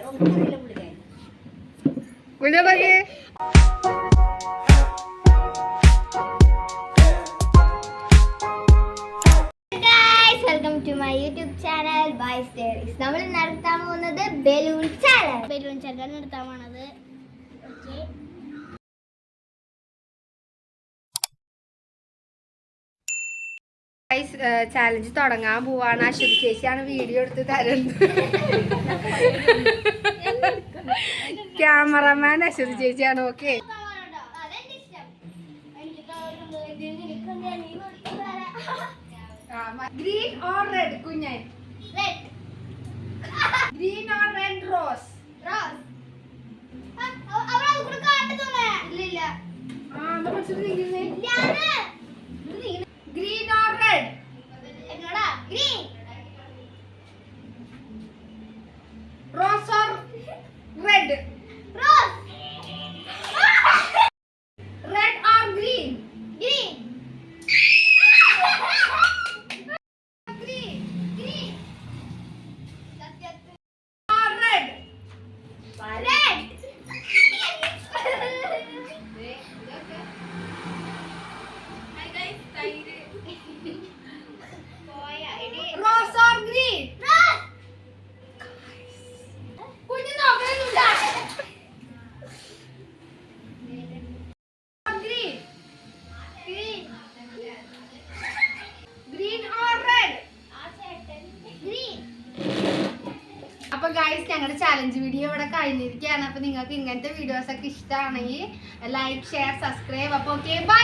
Welcome to my YouTube channel by stories. നമ്മൾ നടത്താൻ പോകുന്നത് ബലൂൺ ചാലഞ്ച് നടത്താൻ പോണത്. ചാലഞ്ച് തുടങ്ങാൻ പോവാണ്. അശ്വതി ചേച്ചിയാണ് വീഡിയോ എടുത്ത് തരുന്നത്. ക്യാമറമാൻ അശ്വതി ചേച്ചിയാണ്. ഓക്കെ, ഗ്രീൻ ഓർ റെഡ് കുഞ്ഞേ? Red. Green or red rose? Rose. അവളെ കൂടെ കാട്ടുതോളെ. ഇല്ല ഗ്രീൻ ഓർ റെഡ്? എന്നോടാ green. Rose or red? Rose. Red or green? Green. Rose or green? Rose. കുഞ്ഞു നോക്കുന്നില്ല. Green. Green. Green or red? Green. അപ്പൊ guys, ഞങ്ങളുടെ ചാലഞ്ച് വീഡിയോ ഇവിടെ കഴിഞ്ഞിരിക്കുകയാണ്. അപ്പൊ നിങ്ങൾക്ക് ഇങ്ങനത്തെ വീഡിയോസ് ഒക്കെ ഇഷ്ടമാണെങ്കിൽ ലൈക്ക്, ഷെയർ, സബ്സ്ക്രൈബ്. അപ്പൊ ഓക്കെ, ബൈ.